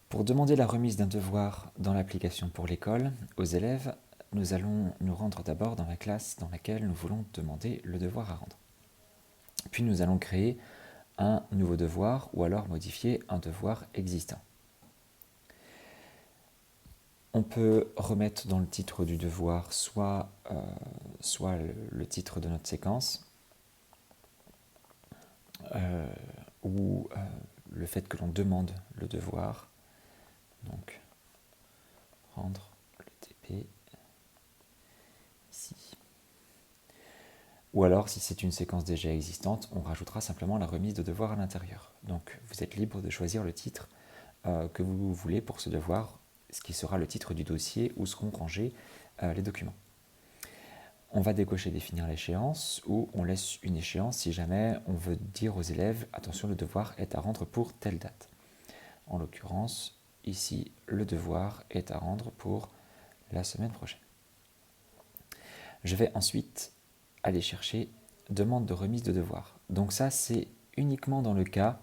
Pour demander la remise d'un devoir dans l'application pour l'école aux élèves, nous allons nous rendre d'abord dans la classe dans laquelle nous voulons demander le devoir à rendre. Puis nous allons créer un nouveau devoir ou alors modifier un devoir existant. On peut remettre dans le titre du devoir soit le titre de notre séquence ou le fait que l'on demande le devoir. Donc, rendre le TP ici. Ou alors, si c'est une séquence déjà existante, on rajoutera simplement la remise de devoir à l'intérieur. Donc, vous êtes libre de choisir le titre que vous voulez pour ce devoir, ce qui sera le titre du dossier où seront rangés les documents. On va décocher définir l'échéance ou on laisse une échéance si jamais on veut dire aux élèves « Attention, le devoir est à rendre pour telle date ». En l'occurrence, ici, le devoir est à rendre pour la semaine prochaine. Je vais ensuite aller chercher demande de remise de devoir. Donc ça, c'est uniquement dans le cas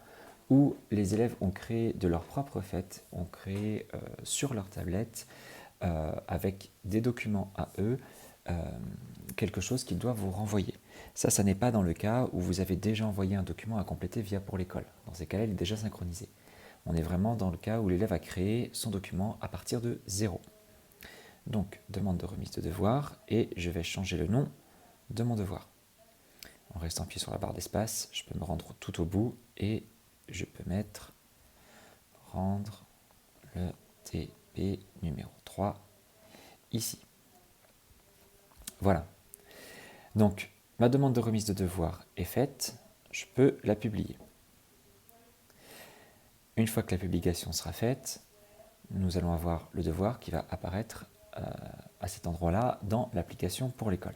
où les élèves ont créé de leur propre fait, ont créé sur leur tablette, avec des documents à eux, quelque chose qu'ils doivent vous renvoyer. Ça n'est pas dans le cas où vous avez déjà envoyé un document à compléter via pour l'école. Dans ces cas-là, il est déjà synchronisé. On est vraiment dans le cas où l'élève a créé son document à partir de 0. Donc, demande de remise de devoir, et je vais changer le nom de mon devoir. En restant appuyé sur la barre d'espace, je peux me rendre tout au bout, et je peux mettre rendre le TP numéro 3 ici. Voilà. Donc, ma demande de remise de devoir est faite, je peux la publier. Une fois que la publication sera faite, nous allons avoir le devoir qui va apparaître à cet endroit-là dans l'application pour l'école.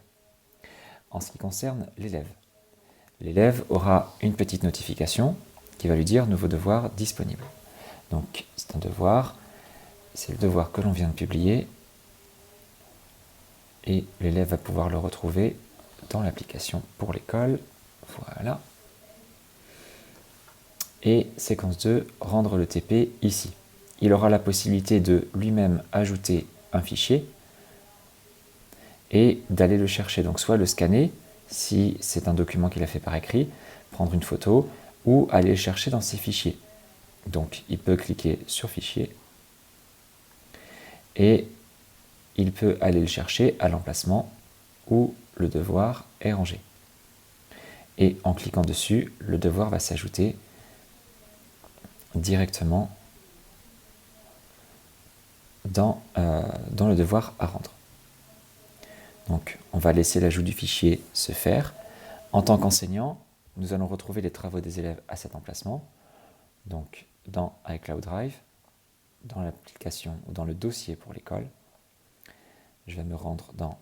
En ce qui concerne l'élève, l'élève aura une petite notification qui va lui dire « Nouveau devoir disponible ». Donc, c'est un devoir, c'est le devoir que l'on vient de publier et l'élève va pouvoir le retrouver dans l'application pour l'école. Voilà. Et séquence 2, rendre le TP ici. Il aura la possibilité de lui-même ajouter un fichier et d'aller le chercher. Donc soit le scanner, si c'est un document qu'il a fait par écrit, prendre une photo, ou aller le chercher dans ses fichiers. Donc il peut cliquer sur fichier et il peut aller le chercher à l'emplacement où le devoir est rangé. Et en cliquant dessus, le devoir va s'ajouter directement dans le devoir à rendre. Donc, on va laisser l'ajout du fichier se faire. En tant qu'enseignant, nous allons retrouver les travaux des élèves à cet emplacement. Donc, dans iCloud Drive, dans l'application ou dans le dossier pour l'école, je vais me rendre dans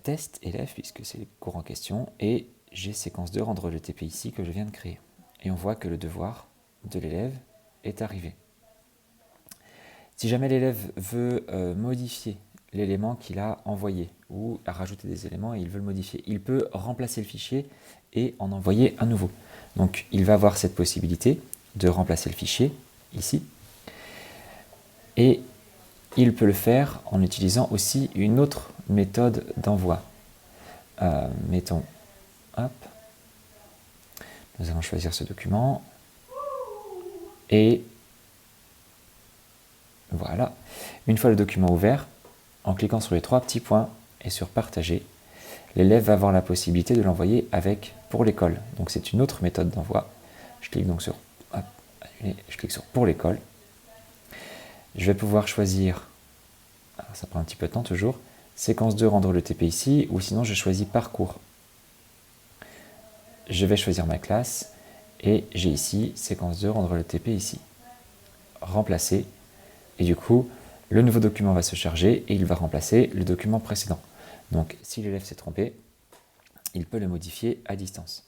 test élève, puisque c'est le cours en question, et j'ai séquence 2, rendre le TP ici, que je viens de créer. Et on voit que le devoir de l'élève est arrivé. Si jamais l'élève veut modifier l'élément qu'il a envoyé ou à rajouter des éléments et il veut le modifier, il peut remplacer le fichier et en envoyer un nouveau. Donc il va avoir cette possibilité de remplacer le fichier ici et il peut le faire en utilisant aussi une autre méthode d'envoi. Mettons, hop, nous allons choisir ce document et voilà. Une fois le document ouvert, en cliquant sur les 3 petits points et sur partager, l'élève va avoir la possibilité de l'envoyer avec pour l'école. Donc c'est une autre méthode d'envoi. Je clique donc sur hop, je clique sur pour l'école. Je vais pouvoir choisir, alors ça prend un petit peu de temps toujours, séquence 2 rendre le TP ici, ou sinon je choisis parcours. Je vais choisir ma classe et j'ai ici séquence 2 rendre le TP ici. Remplacer, et du coup le nouveau document va se charger et il va remplacer le document précédent. Donc si l'élève s'est trompé, il peut le modifier à distance.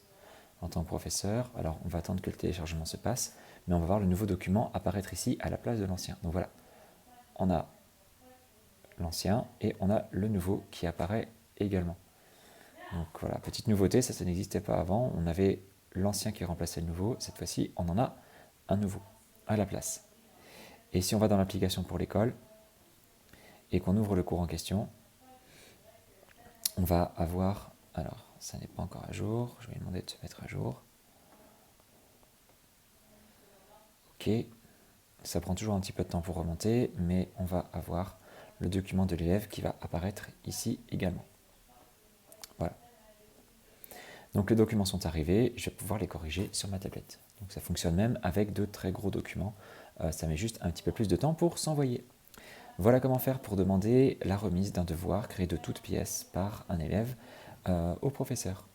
En tant que professeur, alors on va attendre que le téléchargement se passe, mais on va voir le nouveau document apparaître ici à la place de l'ancien. Donc voilà, on a l'ancien et on a le nouveau qui apparaît également. Donc voilà, petite nouveauté, ça n'existait pas avant, on avait l'ancien qui remplaçait le nouveau, cette fois-ci on en a un nouveau à la place. Et si on va dans l'application pour l'école et qu'on ouvre le cours en question, on va avoir... Alors, ça n'est pas encore à jour, je vais lui demander de se mettre à jour. Ok, ça prend toujours un petit peu de temps pour remonter, mais on va avoir le document de l'élève qui va apparaître ici également. Voilà. Donc les documents sont arrivés, je vais pouvoir les corriger sur ma tablette. Donc ça fonctionne même avec de très gros documents, ça met juste un petit peu plus de temps pour s'envoyer. Voilà comment faire pour demander la remise d'un devoir créé de toutes pièces par un élève au professeur.